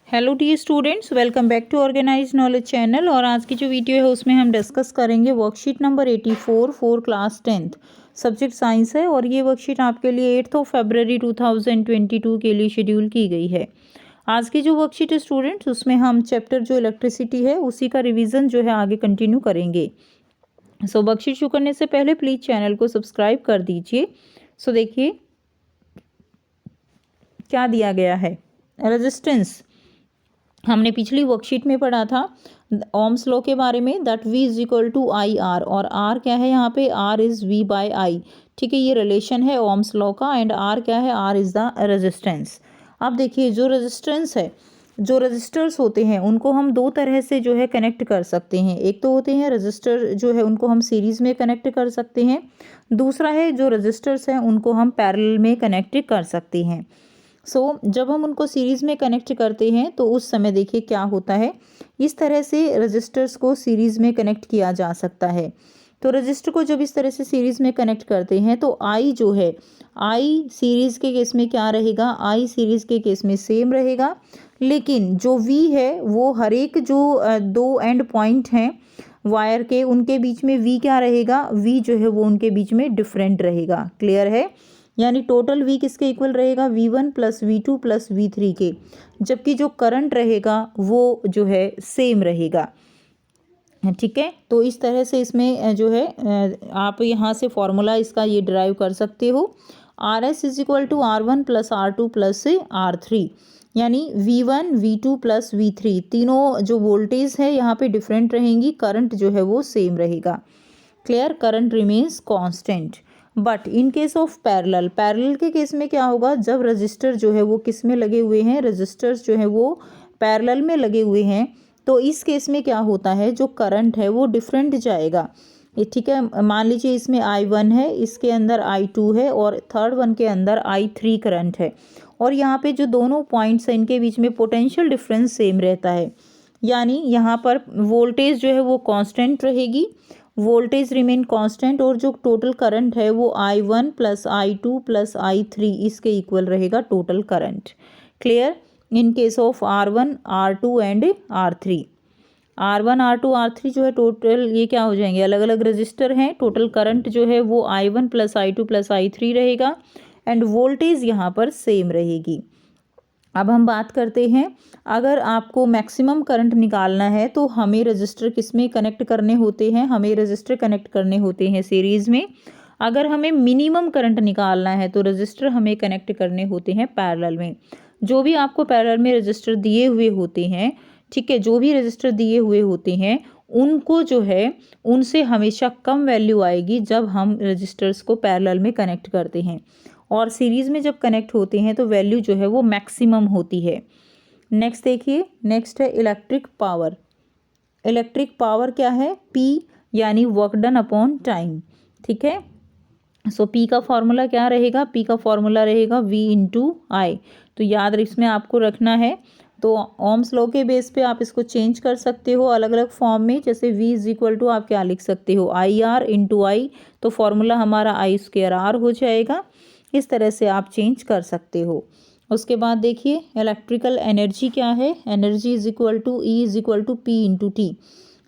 Hello dear students, welcome back to organise knowledge channel. और आज की जो वीडियो है उसमें हम डिस्कस करेंगे worksheet number 84 for class 10th subject science है। और ये वर्कशीट आपके लिए 8 फरवरी 2022 के लिए शेड्यूल की गई है। आज की जो वर्कशीट है स्टूडेंट्स, उसमें हम चैप्टर जो इलेक्ट्रिसिटी है उसी का रिविज़न जो है आगे कंटिन्यू करेंगे। सो वर्कशीट शुरू करने से पहले प्लीज़ चैनल को सब्सक्राइब कर दीजिए। सो देखिए क्या दिया गया है। रेजिस्टेंस हमने पिछली वर्कशीट में पढ़ा था ओम्स लॉ के बारे में, that V is equal to I R. और R क्या है यहाँ पे, R is V by I। ठीक है, ये रिलेशन है ओम्स लॉ का। एंड R क्या है, R इज द रेजिस्टेंस। अब देखिए जो रेजिस्टेंस है, जो रजिस्टर्स होते हैं उनको हम दो तरह से जो है कनेक्ट कर सकते हैं। एक तो होते हैं रजिस्टर जो है उनको हम सीरीज़ में कनेक्ट कर सकते हैं। दूसरा है जो रजिस्टर्स हैं उनको हम पैरेलल में कनेक्ट कर सकते हैं। जब हम उनको सीरीज़ में कनेक्ट करते हैं तो उस समय देखिए क्या होता है, इस तरह से रजिस्टर्स को सीरीज़ में कनेक्ट किया जा सकता है। तो रजिस्टर को जब इस तरह से सीरीज़ में कनेक्ट करते हैं तो आई जो है, आई सीरीज़ के केस में क्या रहेगा, आई सीरीज़ के केस में सेम रहेगा। लेकिन जो वी है वो हर एक जो दो एंड पॉइंट हैं वायर के, उनके बीच में वी क्या रहेगा, वी जो है वो उनके बीच में डिफरेंट रहेगा। क्लियर है, यानी टोटल वी किसके इक्वल रहेगा, V1 plus V2 plus V3 के। जबकि जो करंट रहेगा वो जो है सेम रहेगा। ठीक है, तो इस तरह से इसमें जो है आप यहाँ से फॉर्मूला इसका ये डिराइव कर सकते हो। RS is equal to R1 plus R2 plus R3, यानी V1 V2 प्लस V3 तीनों जो वोल्टेज है यहाँ पे डिफरेंट रहेंगी, करंट जो है वो सेम रहेगा। Clear, current remains constant. But in case of parallel, parallel के केस में क्या होगा, जब रजिस्टर जो है वो किस में लगे हुए हैं, रजिस्टर्स जो है वो पैरेलल में लगे हुए हैं, तो इस केस में क्या होता है, जो करंट है वो डिफरेंट जाएगा। ये ठीक है, मान लीजिए इसमें I1 है, इसके अंदर I2 है और थर्ड वन के अंदर I3 करंट है। और यहाँ पे जो दोनों पॉइंट्स हैं इनके बीच में पोटेंशियल डिफरेंस सेम रहता है, यानी यहाँ पर वोल्टेज जो है वो कांस्टेंट रहेगी, वोल्टेज रिमेन कांस्टेंट। और जो टोटल करंट है वो I1 plus I2 plus I3 इसके इक्वल रहेगा total current. Clear, in case of R1 R2 and R3, R1 R2 R3 जो है टोटल ये क्या हो जाएंगे, अलग अलग रजिस्टर हैं। टोटल करंट जो है वो I1 plus I2 plus I3 रहेगा एंड वोल्टेज यहाँ पर सेम रहेगी। अब हम बात करते हैं, अगर आपको मैक्सिमम करंट निकालना है तो हमें रजिस्टर किस में कनेक्ट करने होते हैं, हमें रजिस्टर कनेक्ट करने होते हैं सीरीज़ में। अगर हमें मिनिमम करंट निकालना है तो रजिस्टर हमें कनेक्ट करने होते हैं पैरेलल में। जो भी आपको पैरेलल में रजिस्टर दिए हुए होते हैं, ठीक है, जो भी रजिस्टर दिए हुए होते हैं उनको जो है उनसे हमेशा कम वैल्यू आएगी जब हम रजिस्टर्स को पैरेलल में कनेक्ट करते हैं। और सीरीज़ में जब कनेक्ट होते हैं तो वैल्यू जो है वो मैक्सिमम होती है। नेक्स्ट देखिए, नेक्स्ट है इलेक्ट्रिक पावर। इलेक्ट्रिक पावर क्या है, P यानी वर्क डन अपॉन टाइम। ठीक है, P का फॉर्मूला क्या रहेगा, P का फॉर्मूला रहेगा V इंटू आई। तो याद इसमें आपको रखना है। तो ओम्स लॉ के बेस पे आप इसको चेंज कर सकते हो अलग अलग फॉर्म में। जैसे V इज इक्वल टू आप क्या लिख सकते हो, IR इंटू आई, तो फॉर्मूला हमारा I²R हो जाएगा। इस तरह से आप चेंज कर सकते हो। उसके बाद देखिए इलेक्ट्रिकल एनर्जी क्या है, energy is equal to E is equal to P into T,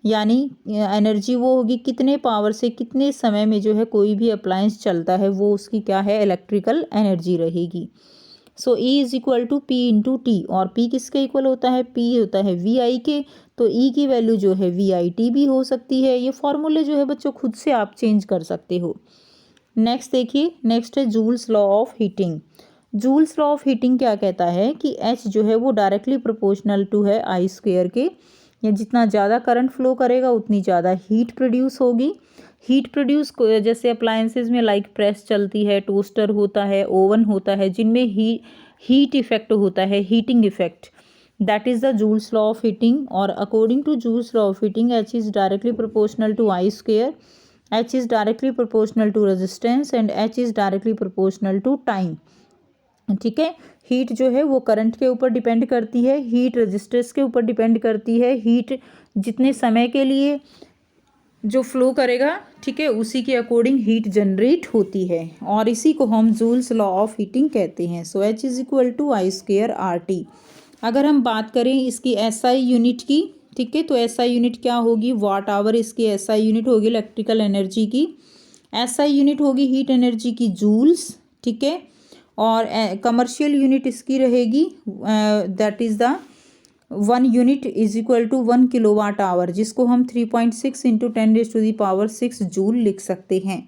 यानी एनर्जी वो होगी कितने पावर से कितने समय में जो है कोई भी अप्लायंस चलता है वो उसकी क्या है, इलेक्ट्रिकल एनर्जी रहेगी। E is equal to P into T, और P किसके इक्वल होता है, P होता है VI के। तो E की वैल्यू जो है VIT भी हो सकती है। ये फॉर्मूले जो है बच्चों खुद से आप चेंज कर सकते हो। नेक्स्ट देखिए, नेक्स्ट है joules law of heating. Joules law of heating क्या कहता है कि H जो है वो डायरेक्टली प्रोपोर्शनल टू है I² के, या जितना ज़्यादा करंट फ्लो करेगा उतनी ज़्यादा हीट प्रोड्यूस होगी। हीट प्रोड्यूस जैसे अप्लायंसेज में लाइक प्रेस चलती है, टोस्टर होता है, ओवन होता है, जिनमें हीट इफेक्ट होता है, heating effect, that is the Joule's law of heating. और according to Joule's law of heating H is directly proportional to I², H is directly proportional to resistance and H is directly proportional to time। ठीक है, heat जो है वो current के ऊपर depend करती है, हीट रेजिस्टेंस के ऊपर डिपेंड करती है, हीट जितने समय के लिए जो फ्लो करेगा, ठीक है, उसी के अकॉर्डिंग हीट जनरेट होती है। और इसी को हम जूल्स लॉ ऑफ हीटिंग कहते हैं। H is equal to I²RT। अगर हम बात करें इसकी एसआई यूनिट की, ठीक है, तो एसआई यूनिट क्या होगी, वाट आवर इसकी एसआई यूनिट होगी इलेक्ट्रिकल एनर्जी की। एसआई यूनिट होगी हीट एनर्जी की जूल्स, ठीक है। और कमर्शियल यूनिट इसकी रहेगी that is the 1 unit is equal to 1 kilowatt hour, जिसको हम 3.6 इंटू 10⁻⁶ जूल लिख सकते हैं।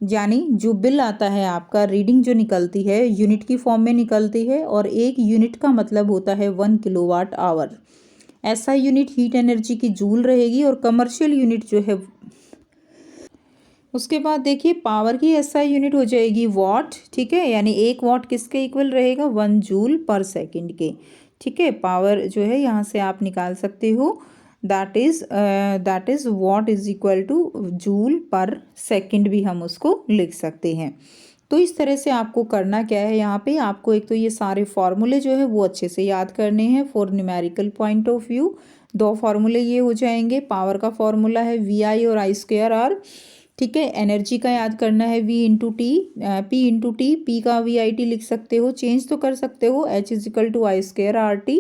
यानी जो बिल आता है आपका, रीडिंग जो निकलती है यूनिट की फॉर्म में निकलती है, और 1 यूनिट का मतलब होता है 1 किलोवाट आवर। ऐसा यूनिट हीट एनर्जी की जूल रहेगी, और कमर्शियल यूनिट जो है, उसके बाद देखिए पावर की एसआई यूनिट हो जाएगी वॉट, ठीक है। यानी 1 वॉट किसके इक्वल रहेगा, 1 जूल/सेकेंड के, ठीक है। पावर जो है यहाँ से आप निकाल सकते हो, that is watt is equal to joule per second भी हम उसको लिख सकते हैं। तो इस तरह से आपको करना क्या है, यहाँ पे आपको एक तो ये सारे फॉर्मूले जो है वो अच्छे से याद करने हैं for numerical point of view. 2 फॉर्मूले ये हो जाएंगे, पावर का फॉर्मूला है VI और I²R, ठीक है। एनर्जी का याद करना है V into T, P into T, P का VIT लिख सकते हो, चेंज तो कर सकते हो, H is equal to I²RT।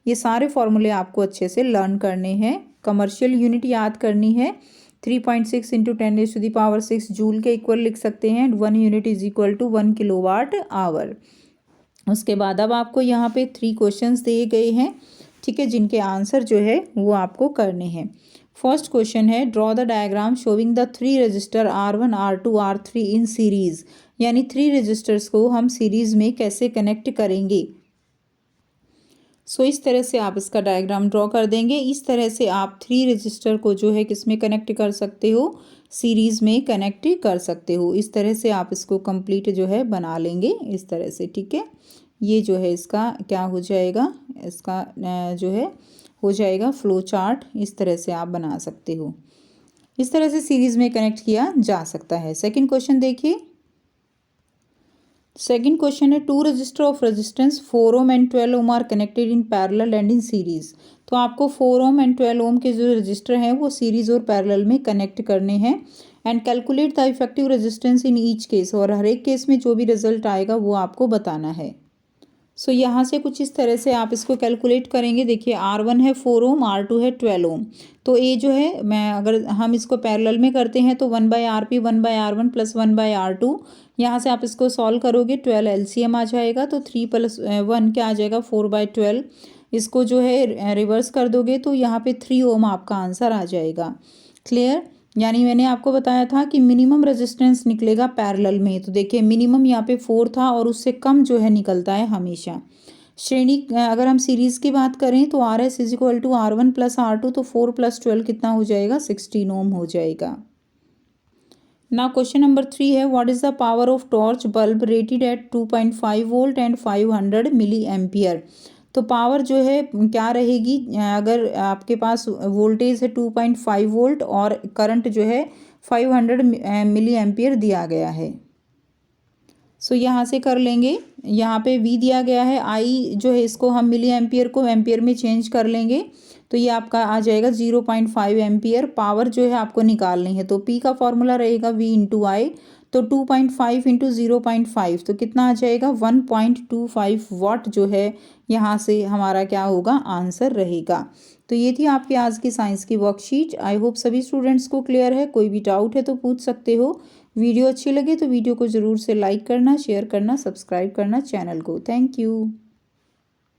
ये सारे फॉर्मूले आपको अच्छे से लर्न करने हैं। कमर्शियल यूनिट याद करनी है, 3.6 इंटू 10⁻⁶ जूल के इक्वल लिख सकते हैं, 1 unit is equal to 1 kilowatt hour. उसके बाद अब आपको यहाँ पे 3 क्वेश्चंस दिए गए हैं, ठीक है, जिनके आंसर जो है वो आपको करने हैं। फर्स्ट क्वेश्चन है, draw the diagram showing the 3 register R1 R2 R3 in series. यानी 3 रजिस्टर्स को हम सीरीज में कैसे कनेक्ट करेंगे। सो इस तरह से आप इसका डायग्राम ड्रॉ कर देंगे। इस तरह से आप 3 रजिस्टर को जो है किस में कनेक्ट कर सकते हो, सीरीज़ में कनेक्ट कर सकते हो। इस तरह से आप इसको कंप्लीट जो है बना लेंगे इस तरह से, ठीक है। ये जो है इसका क्या हो जाएगा, इसका जो है हो जाएगा फ्लो चार्ट। इस तरह से आप बना सकते हो, इस तरह से सीरीज़ में कनेक्ट किया जा सकता है। सेकंड क्वेश्चन देखिए, सेकेंड क्वेश्चन है, 2 register of resistance 4 ohm and 12 ohm are connected in parallel and in series. तो आपको 4 ओम एंड 12 ओम के जो रजिस्टर हैं वो सीरीज और पैरेलल में कनेक्ट करने हैं। And calculate the effective resistance in each case, और हर एक केस में जो भी रिजल्ट आएगा वो आपको बताना है। सो यहाँ से कुछ इस तरह से आप इसको कैलकुलेट करेंगे। देखिए R1 है 4 ओम, R2 है 12 ओम। तो ये जो है, मैं अगर हम इसको पैरेलल में करते हैं तो 1/RP 1/R1 प्लस 1/R2। यहाँ से आप इसको सॉल्व करोगे, 12 LCM आ जाएगा, तो 3 + 1 क्या आ जाएगा, 4/12। इसको जो है रिवर्स कर दोगे तो यहाँ पे 3 ओम आपका आंसर आ जाएगा। क्लियर। यानी मैंने आपको बताया था कि मिनिमम रेजिस्टेंस निकलेगा पैरेलल में, तो देखिए मिनिमम यहाँ पे 4 था और उससे कम जो है निकलता है हमेशा। श्रेणी अगर हम सीरीज़ की बात करें तो RS is equal to R1 plus R2, तो 4 + 12 कितना हो जाएगा, 16 ओम हो जाएगा। नाउ क्वेश्चन नंबर 3 है, what is the power of torch bulb rated at 2.5 volt and 500 milliampere. तो पावर जो है क्या रहेगी, अगर आपके पास वोल्टेज है 2.5 वोल्ट और करंट जो है 500 मिली एम्पियर दिया गया है। सो यहाँ से कर लेंगे, यहाँ पे V दिया गया है, I जो है इसको हम मिली एम्पियर को एम्पियर में चेंज कर लेंगे, तो ये आपका आ जाएगा 0.5 एम्पियर। पावर जो है आपको निकालनी है, तो P का फॉर्मूला रहेगा V इंटू I, तो 2.5 इंटू 0.5 तो कितना आ जाएगा, 1.25 वाट जो है यहाँ से हमारा क्या होगा, आंसर रहेगा। तो ये थी आपकी आज की साइंस की वर्कशीट। आई होप सभी स्टूडेंट्स को क्लियर है। कोई भी डाउट है तो पूछ सकते हो। वीडियो अच्छी लगे तो वीडियो को ज़रूर से लाइक करना, शेयर करना, सब्सक्राइब करना चैनल को। Thank you.